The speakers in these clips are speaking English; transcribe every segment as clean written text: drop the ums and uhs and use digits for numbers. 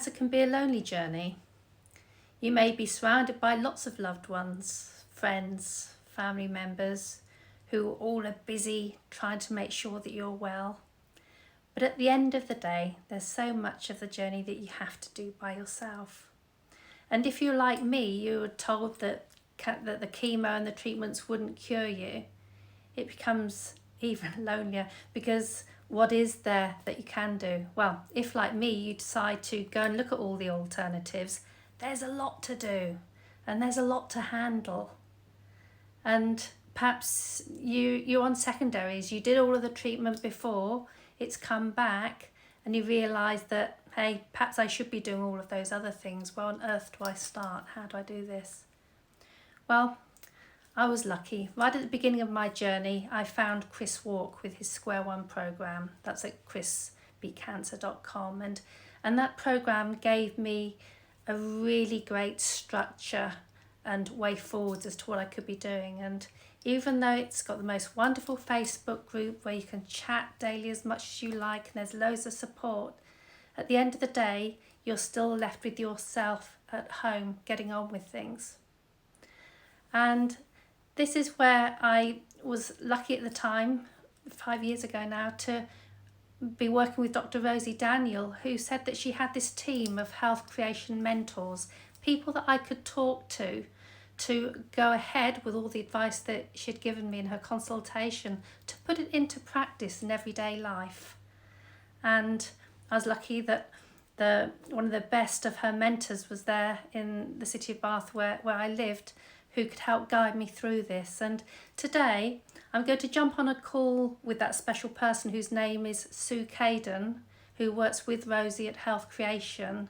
cancer can be a lonely journey. You may be surrounded by lots of loved ones, friends, family members, who all are busy trying to make sure that you're well. But at the end of the day, there's so much of the journey that you have to do by yourself. And if you're like me, you were told that the chemo and the treatments wouldn't cure you, it becomes even lonelier, because what is there that you can do? Well, if like me, you decide to go and look at all the alternatives, there's a lot to do and there's a lot to handle. And perhaps you're on secondaries, you did all of the treatment before, it's come back, and you realise that, hey, perhaps I should be doing all of those other things. Where on earth do I start? How do I do this? Well, I was lucky. Right at the beginning of my journey, I found Chris Walk with his Square One programme. That's at chrisbeatcancer.com. And that programme gave me a really great structure and way forwards as to what I could be doing. And even though it's got the most wonderful Facebook group where you can chat daily as much as you like and there's loads of support, at the end of the day, you're still left with yourself at home getting on with things. And this is where I was lucky at the time, 5 years ago now, to be working with Dr. Rosy Daniel, who said that she had this team of health creation mentors, people that I could talk to go ahead with all the advice that she had given me in her consultation, to put it into practice in everyday life. And I was lucky that one of the best of her mentors was there in the city of Bath where I lived, who could help guide me through this. And today I'm going to jump on a call with that special person whose name is Sue Caden, who works with Rosy at Health Creation,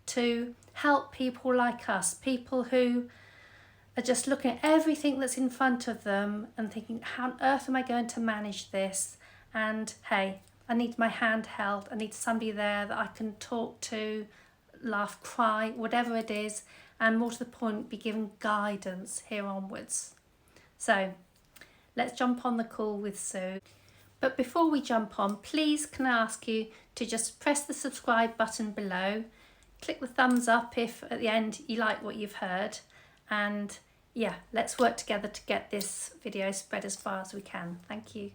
to help people like us, people who are just looking at everything that's in front of them and thinking, how on earth am I going to manage this? And hey, I need my hand held, I need somebody there that I can talk to, laugh, cry, whatever it is, and more to the point, be given guidance here onwards. So let's jump on the call with Sue. But before we jump on, please can I ask you to just press the subscribe button below, click the thumbs up if at the end you like what you've heard, and yeah, let's work together to get this video spread as far as we can. Thank you.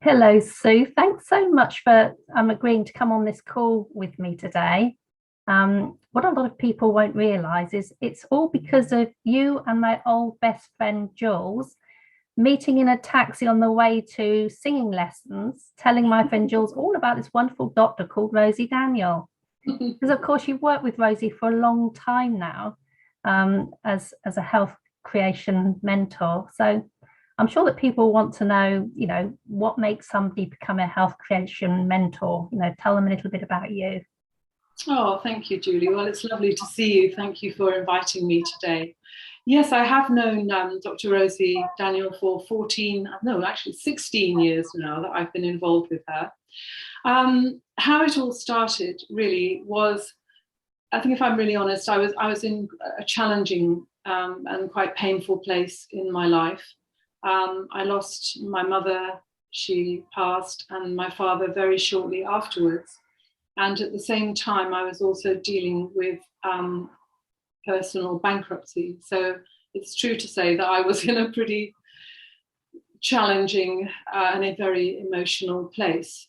Hello, Sue. Thanks so much for agreeing to come on this call with me today. What a lot of people won't realise is it's all because of you and my old best friend Jules meeting in a taxi on the way to singing lessons, telling my friend Jules all about this wonderful doctor called Rosy Daniel. Because of course you've worked with Rosy for a long time now, as a health creation mentor. So I'm sure that people want to know, what makes somebody become a health creation mentor. Tell them a little bit about you. Oh, thank you, Julie. Well, it's lovely to see you. Thank you for inviting me today. Yes, I have known Dr. Rosy Daniel for 16 years now that I've been involved with her. How it all started really was, I think if I'm really honest, I was in a challenging and quite painful place in my life. I lost my mother, she passed, and my father very shortly afterwards. And at the same time, I was also dealing with personal bankruptcy. So it's true to say that I was in a pretty challenging and a very emotional place.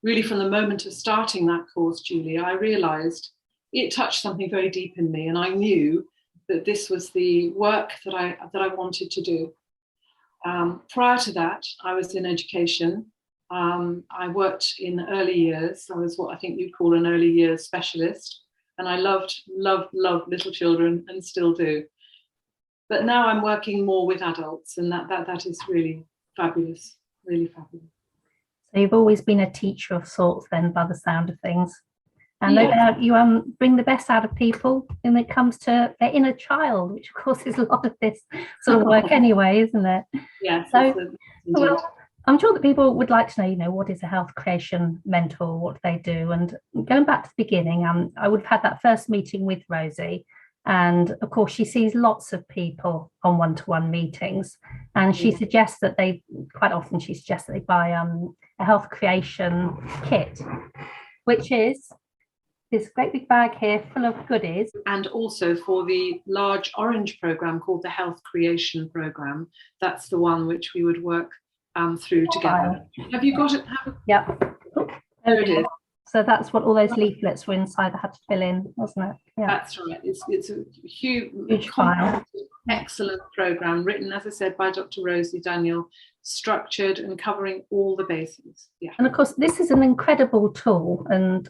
Really from the moment of starting that course, Julie, I realised it touched something very deep in me, and I knew that this was the work that I wanted to do. Prior to that, I was in education. I worked in early years. I was what I think you'd call an early years specialist, and I loved little children and still do. But now I'm working more with adults, and that is really fabulous, really fabulous. So you've always been a teacher of sorts then, by the sound of things. And no doubt you bring the best out of people when it comes to their inner child, which of course is a lot of this sort of work anyway, isn't it? Yes. So, well, I'm sure that people would like to know, what is a health creation mentor? What do they do? And going back to the beginning, I would have had that first meeting with Rosy. And of course, she sees lots of people on one-to-one meetings. And she suggests that they buy a health creation kit. which is this great big bag here full of goodies. And also for the large orange program called the Health Creation Program. That's the one which we would work through together. Have you got it? Yep. There it is. So that's what all those leaflets were inside. I had to fill in, wasn't it? Yeah. That's right. It's a huge file. Excellent program written, as I said, by Dr. Rosy Daniel, structured and covering all the bases. Yeah. And of course, this is an incredible tool, and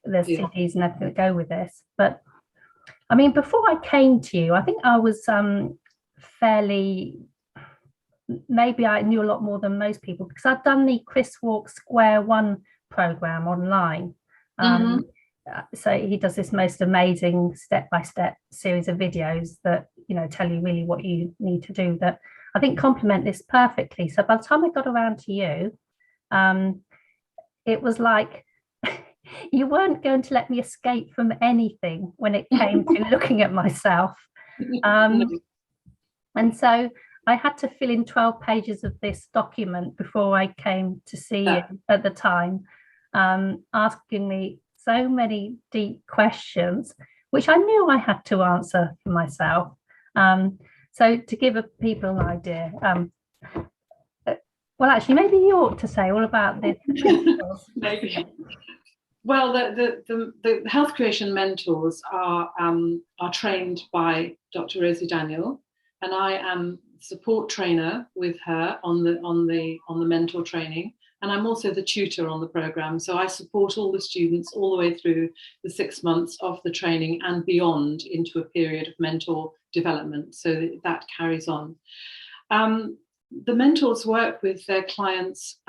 there's CDs and everything that go with this. But I mean, before I came to you, I think I was maybe I knew a lot more than most people, because I'd done the Chris Walk Square One program online. So he does this most amazing step-by-step series of videos that, you know, tell you really what you need to do, that I think complement this perfectly. So by the time I got around to you, it was like you weren't going to let me escape from anything when it came to looking at myself. And so I had to fill in 12 pages of this document before I came to see you at the time, asking me so many deep questions, which I knew I had to answer for myself. So to give people an idea, well, actually, maybe you ought to say all about this. Maybe. Well, the health creation mentors are trained by Dr. Rosy Daniel, and I am support trainer with her on the mentor training, and I'm also the tutor on the program. So I support all the students all the way through the 6 months of the training and beyond into a period of mentor development. So that carries on. The mentors work with their clients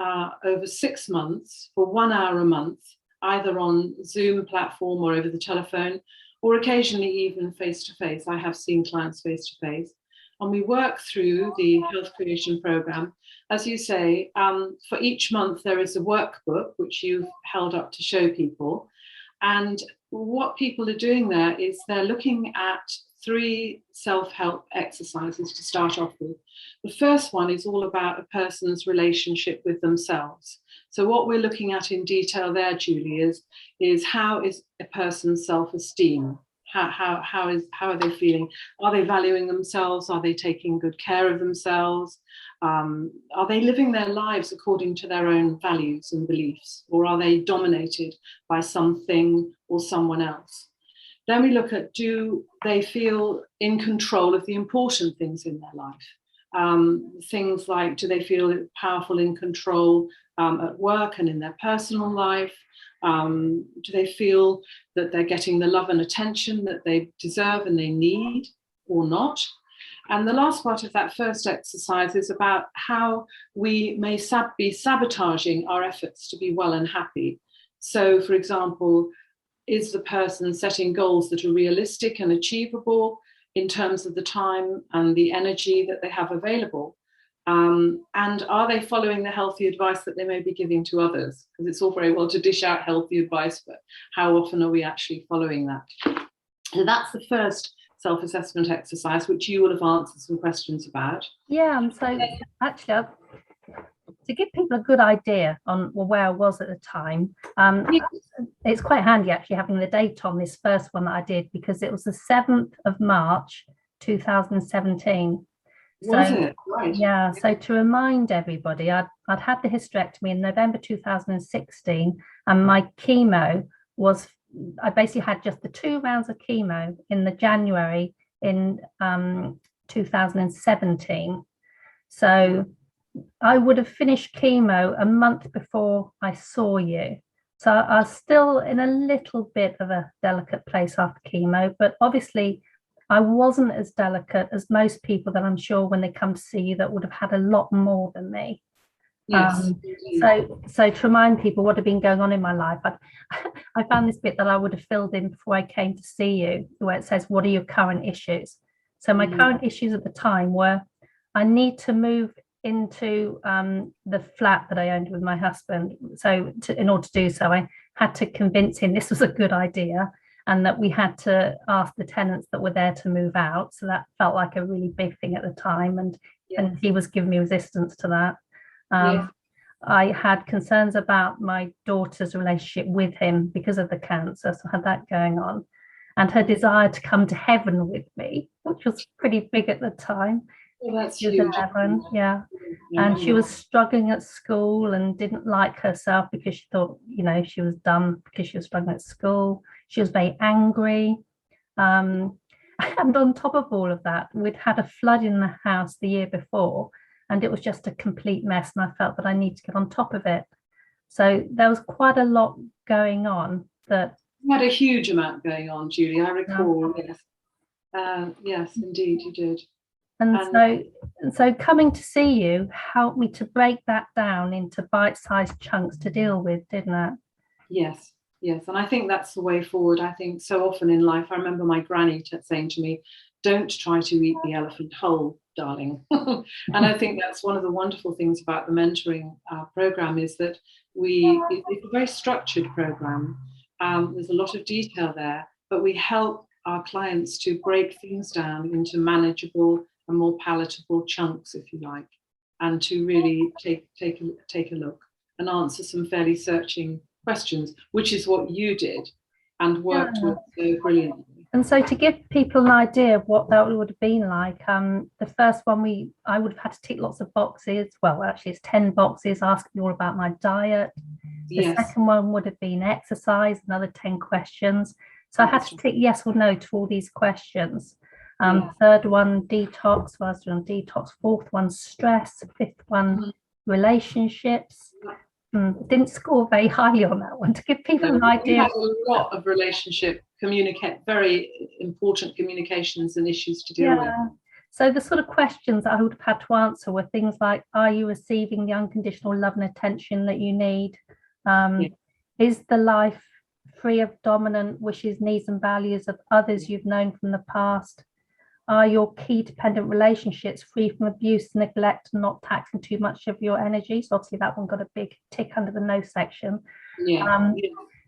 over 6 months for 1 hour a month, either on Zoom platform or over the telephone, or occasionally even face-to-face. I have seen clients face-to-face. And we work through the Health Creation Program. As you say, for each month there is a workbook which you've held up to show people. And what people are doing there is they're looking at 3 self-help exercises to start off with. The first one is all about a person's relationship with themselves. So what we're looking at in detail there, Julie, is how is a person's self-esteem? How are they feeling? Are they valuing themselves? Are they taking good care of themselves? Are they living their lives according to their own values and beliefs? Or are they dominated by something or someone else? Then we look at, do they feel in control of the important things in their life? Things like, do they feel powerful in control at work and in their personal life? Do they feel that they're getting the love and attention that they deserve and they need, or not? And the last part of that first exercise is about how we may be sabotaging our efforts to be well and happy. So, for example, is the person setting goals that are realistic and achievable in terms of the time and the energy that they have available? And are they following the healthy advice that they may be giving to others? Because it's all very well to dish out healthy advice, but how often are we actually following that? And that's the first self-assessment exercise, which you will have answered some questions about. Yeah, so actually, to give people a good idea on where I was at the time, it's quite handy actually having the date on this first one that I did, because it was the 7th of March 2017. Was it? Right. Yeah, so to remind everybody, I'd had the hysterectomy in November 2016, and my chemo was, I basically had just the 2 rounds of chemo in the January in 2017. So I would have finished chemo a month before I saw you. So I was still in a little bit of a delicate place after chemo, but obviously I wasn't as delicate as most people that I'm sure when they come to see you that would have had a lot more than me. Yes. So to remind people what had been going on in my life, I found this bit that I would have filled in before I came to see you, where it says, what are your current issues? So my current issues at the time were, I need to move into the flat that I owned with my husband. So in order to do so, I had to convince him this was a good idea, and that we had to ask the tenants that were there to move out. So that felt like a really big thing at the time, and he was giving me resistance to that. I had concerns about my daughter's relationship with him because of the cancer, so I had that going on. And her desire to come to heaven with me, which was pretty big at the time. Oh, that's She was huge. 11, yeah. Yeah, And she was struggling at school and didn't like herself because she thought, she was dumb because she was struggling at school. She was very angry. And on top of all of that, we'd had a flood in the house the year before, and it was just a complete mess. And I felt that I need to get on top of it. So there was quite a lot going on that. You had a huge amount going on, Julie. I recall. Yes, yes, indeed, you did. So coming to see you helped me to break that down into bite-sized chunks to deal with, didn't it? Yes, yes. And I think that's the way forward. I think so often in life, I remember my granny saying to me, don't try to eat the elephant whole, darling. And I think that's one of the wonderful things about the mentoring program is that it's a very structured program. There's a lot of detail there, but we help our clients to break things down into manageable and more palatable chunks, if you like, and to really take a look and answer some fairly searching questions, which is what you did and worked with so brilliantly. And so to give people an idea of what that would have been like, the first one I would have had to tick lots of boxes. Well, actually it's 10 boxes asking all about my diet. The second one would have been exercise, another 10 questions. So I had to tick yes or no to all these questions. Third one, detox. So I was doing detox. Fourth one, stress. Fifth one, relationships. Didn't score very highly on that one, to give people an idea. We had a lot of very important communications and issues to deal with. So the sort of questions I would have had to answer were things like, are you receiving the unconditional love and attention that you need? Is the life free of dominant wishes, needs and values of others you've known from the past? Are your key dependent relationships free from abuse, neglect, and not taxing too much of your energy? So obviously that one got a big tick under the no section.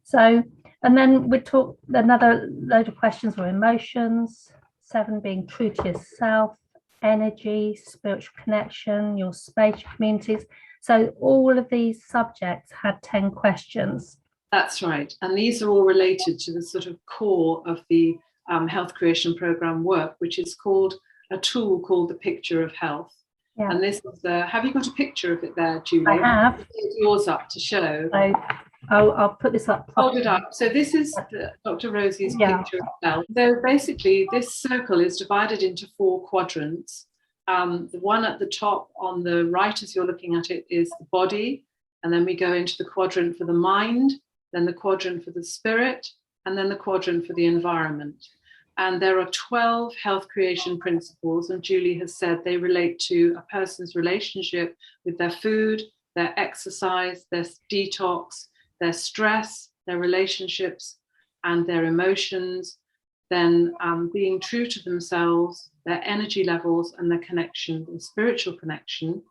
So, and then we talk, another load of questions were emotions, 7 being true to yourself, energy, spiritual connection, your spatial communities. So all of these subjects had 10 questions. That's right. And these are all related to the sort of core of the Health Creation Program work, which is called a tool called the Picture of Health. And this is have you got a picture of it there, Julie? I have. Put yours up to show. So I'll put this up. Hold it up. So this is Dr. Rosy's Picture of Health. So basically this circle is divided into 4 quadrants. The one at the top on the right as you're looking at it is the body, and then we go into the quadrant for the mind, then the quadrant for the spirit, and then the quadrant for the environment. And there are 12 health creation principles, and Julie has said they relate to a person's relationship with their food, their exercise, their detox, their stress, their relationships, and their emotions, then being true to themselves, their energy levels, and their connection, their spiritual connection.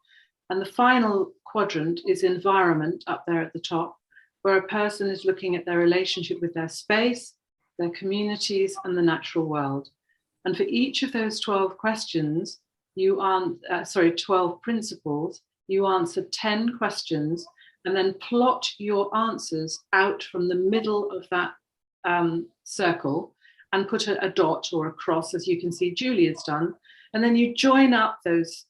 And the final quadrant is environment up there at the top, where a person is looking at their relationship with their space, their communities, and the natural world. And for each of those 12 questions, 12 principles, you answer 10 questions and then plot your answers out from the middle of that circle and put a dot or a cross, as you can see Julie has done. And then you join up those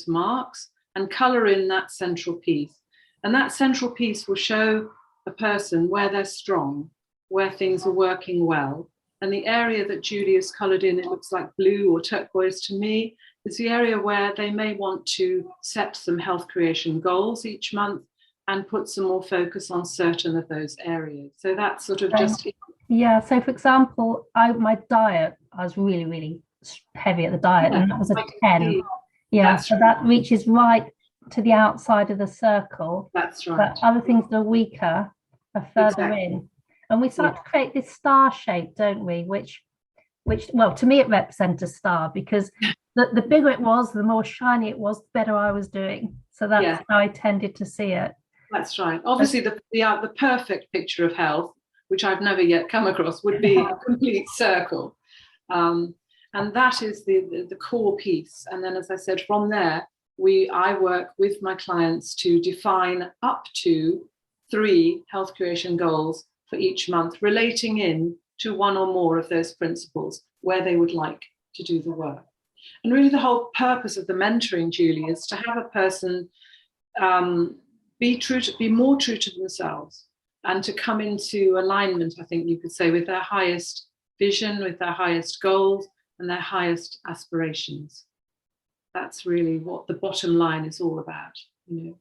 marks and colour in that central piece. And that central piece will show a person where they're strong, where things are working well. And the area that Julie has coloured in, it looks like blue or turquoise to me, is the area where they may want to set some health creation goals each month and put some more focus on certain of those areas. So that's sort of just... Yeah, so for example, my diet, I was really, really heavy at the diet, and that was a 10. Yeah, so that reaches right to the outside of the circle. That's right. But other things that are weaker are further in. And we start to create this star shape, don't we? Which, well, to me, it represents a star, because the bigger it was, the more shiny it was, the better I was doing. So that's how I tended to see it. That's right. Obviously, the perfect picture of health, which I've never yet come across, would be a complete circle. And that is the core piece. And then, as I said, from there, I work with my clients to define up to 3 health creation goals for each month, relating in to one or more of those principles where they would like to do the work. And really the whole purpose of the mentoring, Julie, is to have a person be more true to themselves and to come into alignment, I think you could say, with their highest vision, with their highest goals and their highest aspirations. That's really what the bottom line is all about, you know.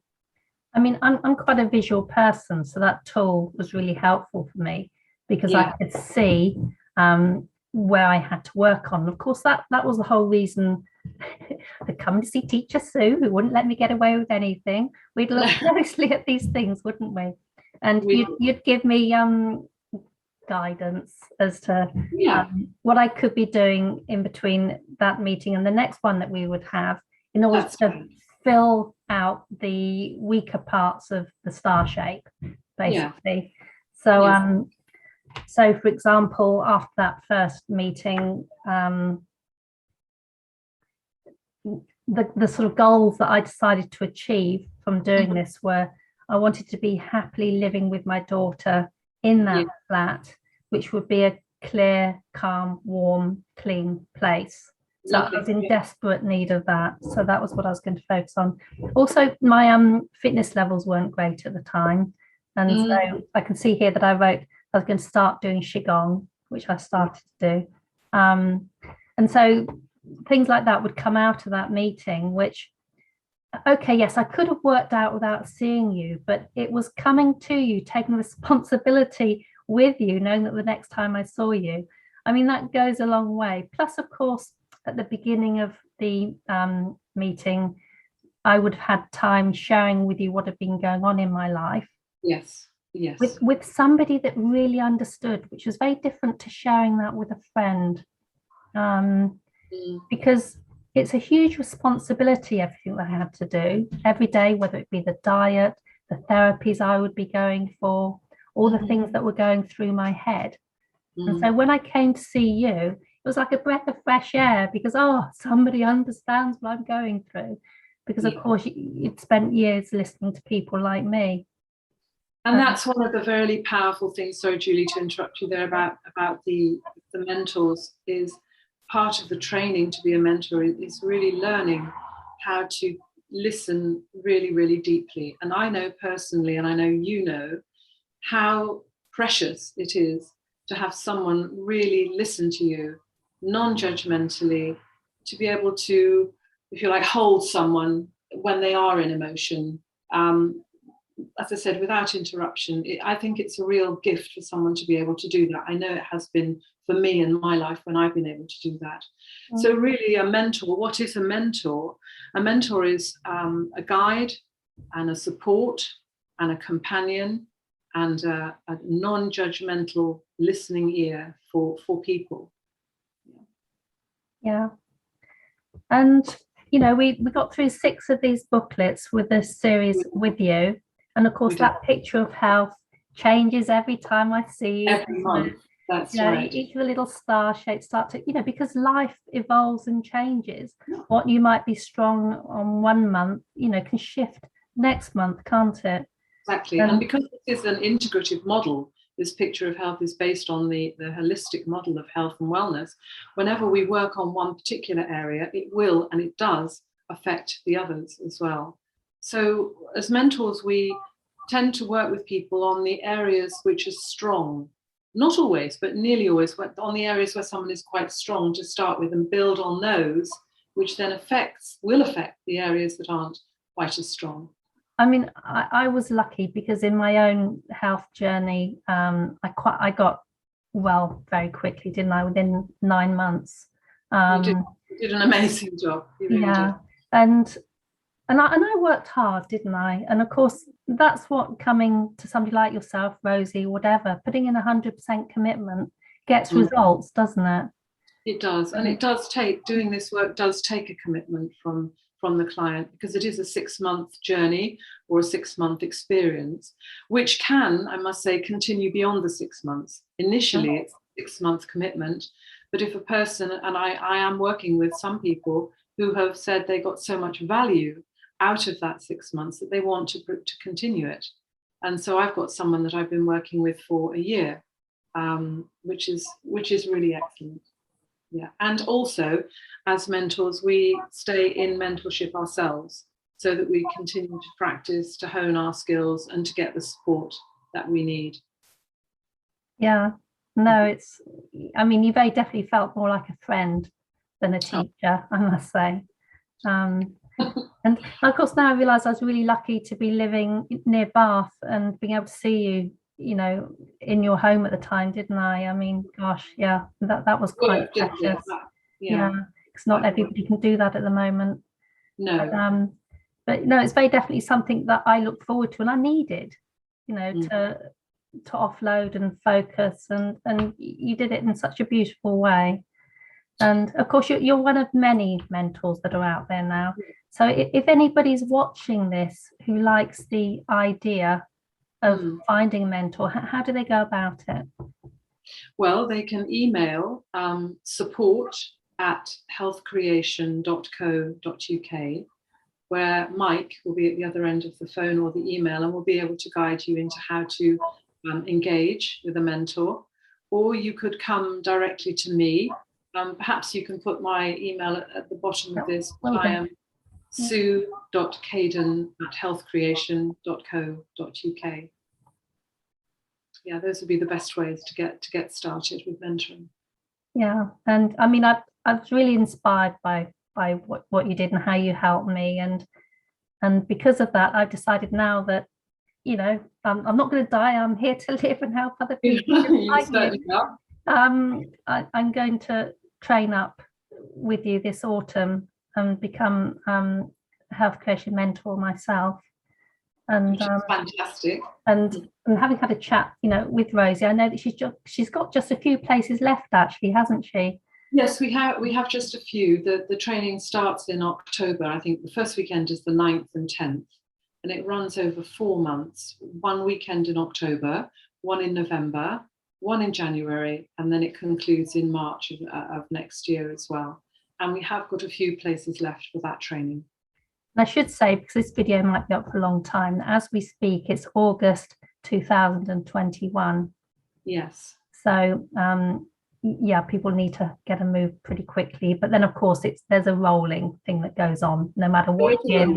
I mean, I'm quite a visual person, so that tool was really helpful for me because I could see where I had to work on. Of course, that was the whole reason I'd come to see Teacher Sue, who wouldn't let me get away with anything. We'd look closely at these things, wouldn't we? And you'd give me guidance as to what I could be doing in between that meeting and the next one that we would have in order to fill out the weaker parts of the star shape, basically. So so for example, after that first meeting, the sort of goals that I decided to achieve from doing this were, I wanted to be happily living with my daughter in that flat, which would be a clear, calm, warm, clean place. So I was in desperate need of that. So that was what I was going to focus on. Also, my fitness levels weren't great at the time. And so I can see here that I wrote I was going to start doing Qigong, which I started to do. And so things like that would come out of that meeting, which, okay, yes, I could have worked out without seeing you, but it was coming to you, taking responsibility with you, knowing that the next time I saw you, I mean, that goes a long way. Plus, of course, at the beginning of the meeting, I would have had time sharing with you what had been going on in my life. Yes. With somebody that really understood, which was very different to sharing that with a friend. Because it's a huge responsibility, everything that I had to do every day, whether it be the diet, the therapies I would be going for, all the things that were going through my head. And so when I came to see you, it was like a breath of fresh air because, somebody understands what I'm going through. Because, of course, you'd spent years listening to people like me. And that's one of the very powerful things, sorry, Julie, to interrupt you there about the mentors, is part of the training to be a mentor is really learning how to listen really, really deeply. And I know personally, and I know you know, how precious it is to have someone really listen to you non-judgmentally, to be able to, if you like, hold someone when they are in emotion. As I said, without interruption. I think it's a real gift for someone to be able to do that. I know it has been for me in my life when I've been able to do that. So really a mentor, what is a mentor? A mentor is a guide and a support and a companion and a non-judgmental listening ear for people. Yeah. And, you know, we got through 6 of these booklets with this series with you. And of course, that picture of health changes every time I see you. Every month, that's right. Each of the little star shapes start to, because life evolves and changes. What you might be strong on one month, can shift next month, can't it? Exactly. And because this is an integrative model, this picture of health is based on the holistic model of health and wellness. Whenever we work on one particular area, it will, and it does, affect the others as well. So as mentors, we tend to work with people on the areas which are strong, not always, but nearly always, on the areas where someone is quite strong to start with and build on those, which then will affect the areas that aren't quite as strong. I mean, I was lucky because in my own health journey, I got well very quickly, didn't I? Within 9 months. You did an amazing job. You really did. And I worked hard, didn't I? And of course, that's what coming to somebody like yourself, Rosy, whatever, putting in 100% commitment gets results, doesn't it? It does. And it does doing this work does take a commitment from the client, because it is a 6-month journey or a 6-month experience, which can, I must say, continue beyond the 6 months. Initially, it's a 6-month commitment. But if a person, and I am working with some people who have said they got so much value out of that 6 months that they want to continue it. And so I've got someone that I've been working with for a year, which is really excellent. Yeah. And also, as mentors, we stay in mentorship ourselves so that we continue to practice, to hone our skills, and to get the support that we need. Yeah. No, you very definitely felt more like a friend than a teacher, I must say. And of course, now I realise I was really lucky to be living near Bath and being able to see you, in your home at the time, didn't I? I mean, gosh, yeah, that was quite precious. Yeah, because not everybody can do that at the moment. No. But no, it's very definitely something that I look forward to and I needed, to offload and focus, and you did it in such a beautiful way. And of course, you're one of many mentors that are out there now. So if anybody's watching this who likes the idea of finding a mentor, how do they go about it? Well, they can email support@healthcreation.co.uk, where Mike will be at the other end of the phone or the email, and will be able to guide you into how to engage with a mentor. Or you could come directly to me. Perhaps you can put my email at the bottom of this. I am sue.caden@healthcreation.co.uk. Yeah, those would be the best ways to get started with mentoring. Yeah, and I mean, I was really inspired by what you did and how you helped me, and because of that, I've decided now that I'm not going to die. I'm here to live and help other people. I'm going to train up with you this autumn and become a health creation mentor myself. And fantastic. And having had a chat, with Rosy, I know that she's got just a few places left, actually, hasn't she? Yes, we have just a few. The training starts in October. I think the first weekend is the 9th and 10th, and it runs over 4 months. 1 weekend in October, 1 in November, 1 in January, and then it concludes in March of next year as well. And we have got a few places left for that training. And I should say, because this video might be up for a long time, as we speak, it's August 2021. Yes. So, yeah, people need to get a move pretty quickly. But then, of course, there's a rolling thing that goes on, no matter what year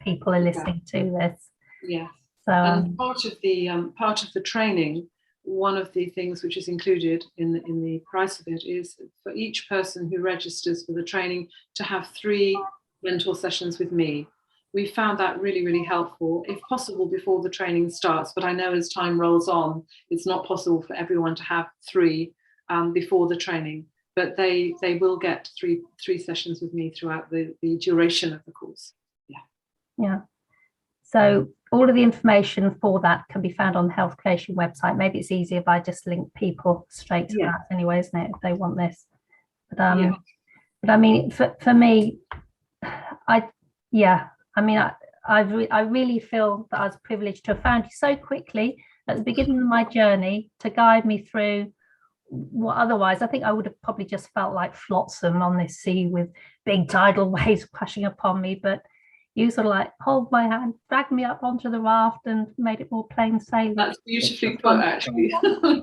people are listening to this. Yes. So, and part of the training, one of the things which is included in the price of it is for each person who registers for the training to have 3 mentor sessions with me. We found that really, really helpful, if possible before the training starts. But I know as time rolls on, it's not possible for everyone to have 3 before the training. But they will get 3 sessions with me throughout the duration of the course. Yeah. Yeah. So all of the information for that can be found on the Health Creation website. Maybe it's easier if I just link people straight to that anyway, isn't it, if they want this? But I mean, for me, I really feel that I was privileged to have found you so quickly at the beginning of my journey to guide me through what otherwise I think I would have probably just felt like flotsam on this sea with big tidal waves crashing upon me. But you sort of like hold my hand, dragged me up onto the raft and made it more plain sailing. That's beautifully put, actually.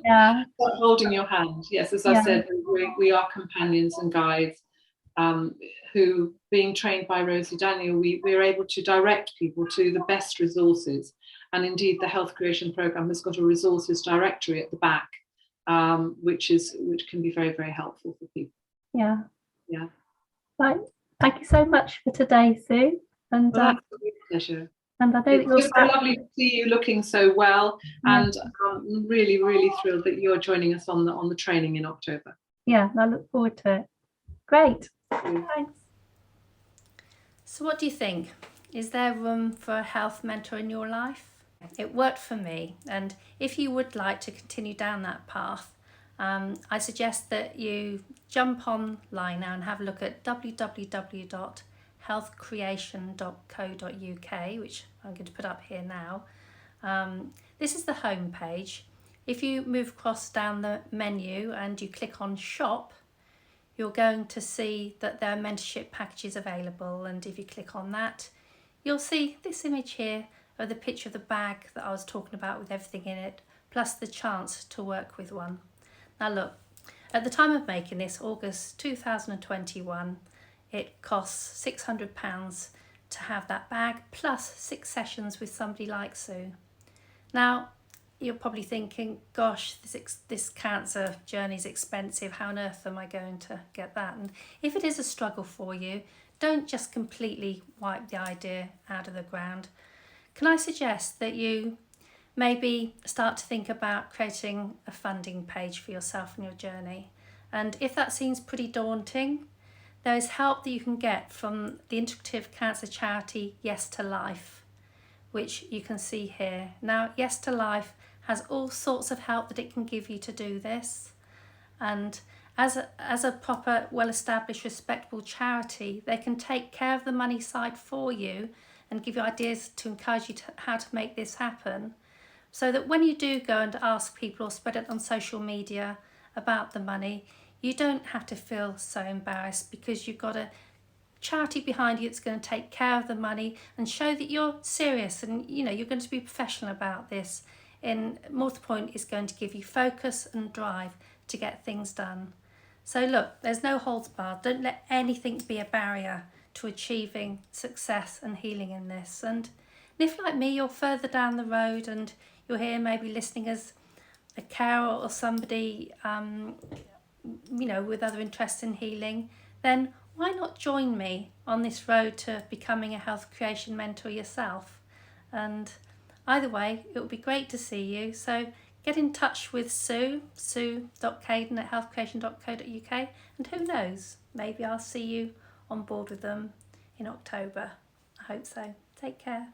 Yeah. Holding your hand. Yes, as I said, we are companions and guides who, being trained by Rosy Daniel, we're able to direct people to the best resources. And indeed, the Health Creation Programme has got a resources directory at the back, which can be very, very helpful for people. Yeah. Yeah. Right. Thank you so much for today, Sue. And that's a pleasure. And I know it's just so lovely to see you looking so well, and I'm really, really thrilled that you're joining us on the training in October. Yeah, I look forward to it. Great. Thanks. So what do you think? Is there room for a health mentor in your life? It worked for me, and if you would like to continue down that path, I suggest that you jump online now and have a look at www.healthcreation.co.uk, which I'm going to put up here now. This is the home page. If you move across down the menu and you click on shop, you're going to see that there are mentorship packages available, and if you click on that, you'll see this image here of the picture of the bag that I was talking about with everything in it, plus the chance to work with one. Now look, at the time of making this, August 2021, it costs £600 to have that bag, plus 6 sessions with somebody like Sue. Now, you're probably thinking, gosh, this cancer journey is expensive. How on earth am I going to get that? And if it is a struggle for you, don't just completely wipe the idea out of the ground. Can I suggest that you maybe start to think about creating a funding page for yourself and your journey? And if that seems pretty daunting, there is help that you can get from the integrative cancer charity Yes to Life, which you can see here. Now, Yes to Life has all sorts of help that it can give you to do this. And as a proper, well-established, respectable charity, they can take care of the money side for you and give you ideas to encourage you to how to make this happen, so that when you do go and ask people or spread it on social media about the money, you don't have to feel so embarrassed, because you've got a charity behind you that's going to take care of the money and show that you're serious and you're going to be professional about this. And more to the point, is going to give you focus and drive to get things done. So look, there's no holds barred. Don't let anything be a barrier to achieving success and healing in this. And if, like me, you're further down the road and you're here maybe listening as a carer or somebody with other interests in healing, then why not join me on this road to becoming a health creation mentor yourself? And either way, it would be great to see you. So get in touch with sue.caden@healthcreation.co.uk, and who knows, maybe I'll see you on board with them in October. I hope so. Take care.